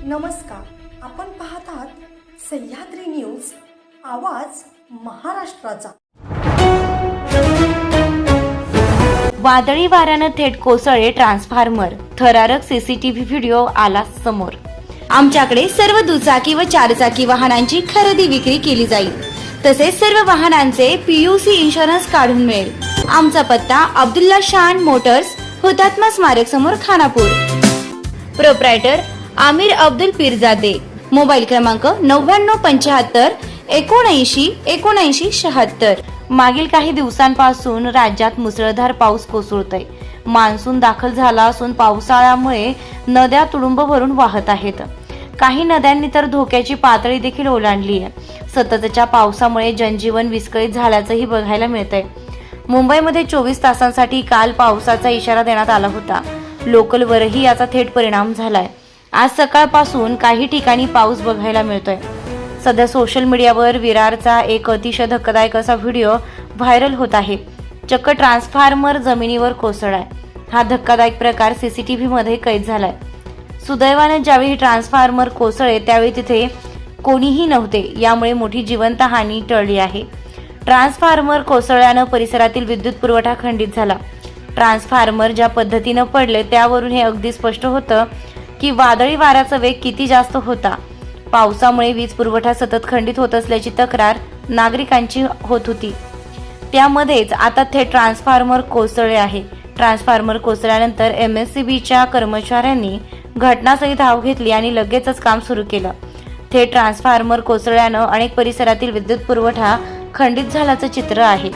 नमस्कार, आपण पाहत आहात सह्याद्री न्यूज, आवाज महाराष्ट्राचा। वादळी वाऱ्यानं थेट कोसळले ट्रान्सफॉर्मर, थरारक सीसीटीव्ही व्हिडिओ आला समोर। आमच्याकडे सर्व दुचाकी व चारचाकी वाहनांची खरेदी विक्री केली जाईल, तसेच सर्व वाहनांचे PUC इन्शुरन्स काढून मिळेल। आमचा पत्ता अब्दुल्ला शान मोटर्स, हुतात्मा स्मारक समोर, खानापूर। प्रोप्रायटर आमिर अब्दुल पीरजादे। मोबाईल क्रमांक 9975 79 79 76। मागील काही दिवसांपासून राज्यात मुसळधार पाऊस कोसळतोय। मान्सून दाखल झाला असून पावसाळ्यामुळे नद्या तुडुंब भरून वाहत आहेत। काही नद्यांनी तर धोक्याची पातळी देखील ओलांडली आहे। सततच्या पावसामुळे जनजीवन विस्कळीत झाल्याचंही बघायला मिळतंय। मुंबईमध्ये 24 तासांसाठी काल पावसाचा इशारा देण्यात आला होता। लोकलवरही याचा थेट परिणाम झालाय। आज सकाळपासून काही ठिकाणी पाऊस बघायला मिळतोय। सध्या सोशल मीडियावर विरारचा एक अतिशय धक्कादायक असा व्हिडिओ व्हायरल होत आहे। चक्क ट्रान्सफॉर्मर जमिनीवर कोसळलाय। हा धक्कादायक प्रकार सीसीटीव्ही मध्ये कैद झालाय। सुदैवाने ज्यावेळी ट्रान्सफॉर्मर कोसळले त्यावेळी तिथे कोणीही नव्हते, यामुळे मोठी जिवंत हानी टळली आहे। ट्रान्सफॉर्मर कोसळल्यानं परिसरातील विद्युत पुरवठा खंडित झाला। ट्रान्सफॉर्मर ज्या पद्धतीने पडले त्यावरून हे अगदी स्पष्ट होतं की वादळी वाऱ्याचा वेग किती जास्त होता। पावसामुळे वीज पुरवठा सतत खंडित होत असल्याची तक्रार नागरिकांची होत होती। त्यामध्येच आता थेट ट्रान्सफॉर्मर कोसळले आहे। ट्रान्सफॉर्मर कोसळल्यानंतर MSCBच्या कर्मचाऱ्यांनी घटनास्थळी धाव घेतली आणि लगेचच काम सुरू केलं। थेट ट्रान्सफॉर्मर कोसळल्यानं अनेक परिसरातील विद्युत पुरवठा खंडित झाल्याचं चित्र आहे।